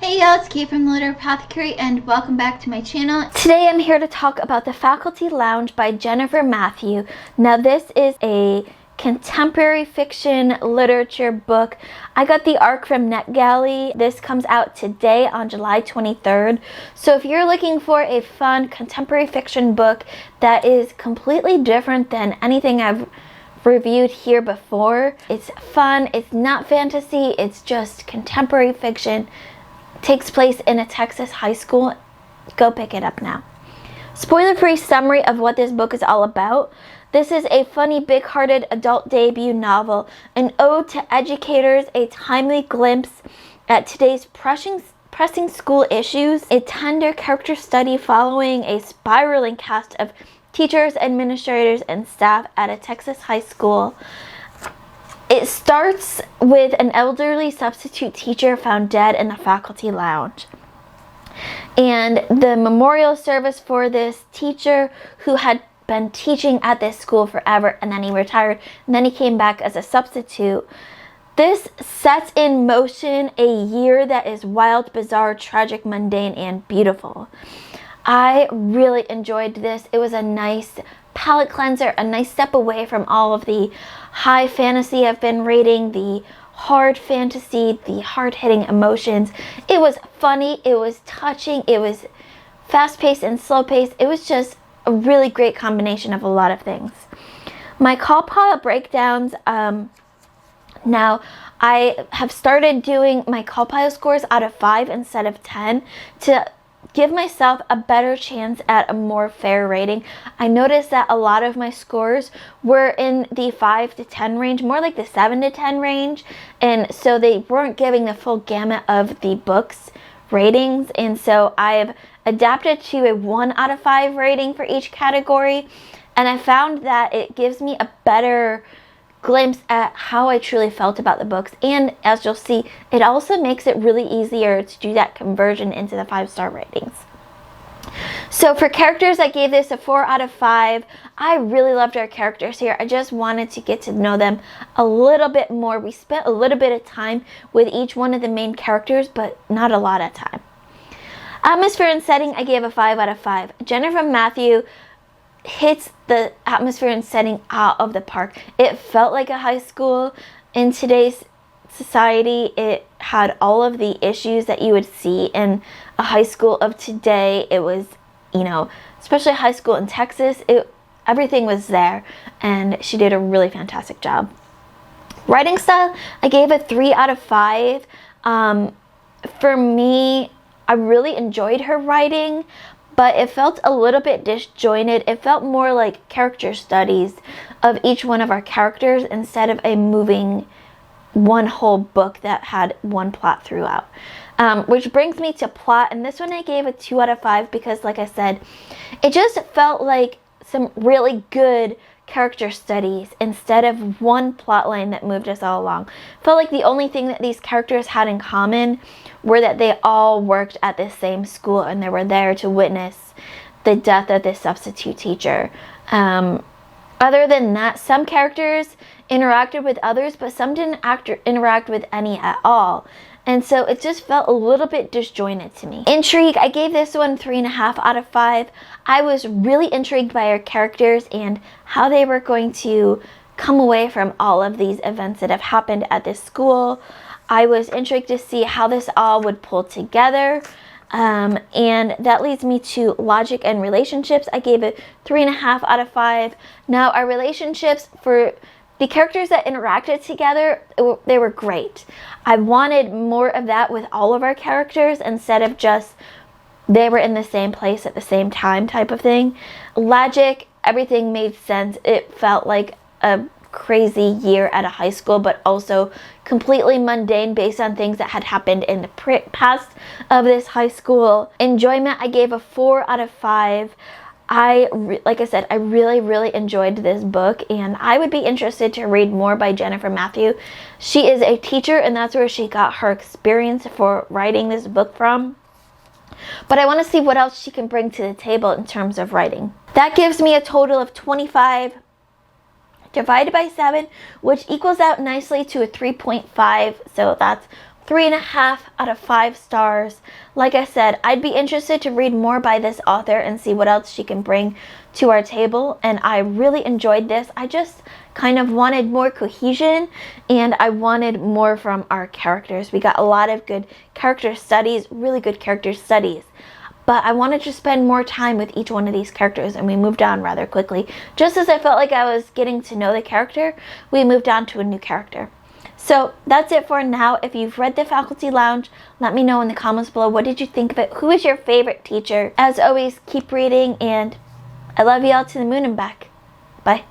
Hey y'all, it's Kate from the Apothecary and welcome back to my channel. Today I'm here to talk about The Faculty Lounge by Jennifer Mathieu. Now this is a contemporary fiction literature book. I got the ARC from NetGalley. This comes out today on July 23rd. So if you're looking for a fun contemporary fiction book that is completely different than anything I've reviewed here before, it's fun, it's not fantasy, it's just contemporary fiction, takes place in a Texas high school, go pick it up now. Spoiler-free summary of what this book is all about. This is a funny, big-hearted adult debut novel, an ode to educators, a timely glimpse at today's pressing school issues, a tender character study following a spiraling cast of teachers, administrators, and staff at a Texas high school. It starts with an elderly substitute teacher found dead in the faculty lounge. And the memorial service for this teacher who had been teaching at this school forever, and then he retired, and then he came back as a substitute. This sets in motion a year that is wild, bizarre, tragic, mundane, and beautiful. I really enjoyed this. It was a nice palate cleanser, a nice step away from all of the high fantasy I've been reading, the hard fantasy, the hard-hitting emotions. It was funny, it was touching, it was fast-paced and slow-paced. It was just a really great combination of a lot of things. My call pile breakdowns, now I have started doing my call pile scores out of 5 instead of 10 to give myself a better chance at a more fair rating. I noticed that a lot of my scores were in the 5 to 10 range, more like the 7 to 10 range, and so they weren't giving the full gamut of the book's ratings, and so I've adapted to a 1 out of 5 rating for each category, and I found that it gives me a better glimpse at how I truly felt about the books, and as you'll see, it also makes it really easier to do that conversion into the 5-star ratings. So for characters, I gave this a 4 out of 5. I really loved our characters here. I just wanted to get to know them a little bit more. We spent a little bit of time with each one of the main characters, but not a lot of time. Atmosphere and setting, I gave a 5 out of 5. Jennifer Mathieu hits the atmosphere and setting out of the park. It felt like a high school. In today's society, it had all of the issues that you would see in a high school of today. It was, especially high school in Texas, everything was there, and she did a really fantastic job. Writing style, I gave a 3 out of 5. For me, I really enjoyed her writing, but it felt a little bit disjointed. It felt more like character studies of each one of our characters instead of a moving one whole book that had one plot throughout. Which brings me to plot, and this one I gave a 2 out of 5 because, like I said, it just felt like some really good character studies instead of one plot line that moved us all along. Felt like the only thing that these characters had in common were that they all worked at the same school and they were there to witness the death of this substitute teacher. Other than that, some characters interacted with others, but some didn't interact with any at all. And so it just felt a little bit disjointed to me. Intrigue, I gave this one 3.5 out of 5. I was really intrigued by our characters and how they were going to come away from all of these events that have happened at this school. I was intrigued to see how this all would pull together. And that leads me to logic and relationships. I gave it 3.5 out of 5. Now, our relationships for the characters that interacted together, they were great. I wanted more of that with all of our characters instead of just they were in the same place at the same time type of thing. Logic, everything made sense. It felt like a crazy year at a high school, but also completely mundane based on things that had happened in the past of this high school. Enjoyment, I gave a 4 out of 5. Like I said, I really enjoyed this book, and I would be interested to read more by Jennifer Mathieu. She is a teacher, and that's where she got her experience for writing this book from. But I want to see what else she can bring to the table in terms of writing. That gives me a total of 25 divided by 7, which equals out nicely to a 3.5. So that's 3.5 out of 5 stars. Like I said, I'd be interested to read more by this author and see what else she can bring to our table, and I really enjoyed this. I just kind of wanted more cohesion, and I wanted more from our characters. We got a lot of good character studies, really good character studies, but I wanted to spend more time with each one of these characters, and we moved on rather quickly. Just as I felt like I was getting to know the character, we moved on to a new character. So that's it for now. If you've read The Faculty Lounge, let me know in the comments below. What did you think of it? Who is your favorite teacher? As always, keep reading, and I love you all to the moon and back. Bye.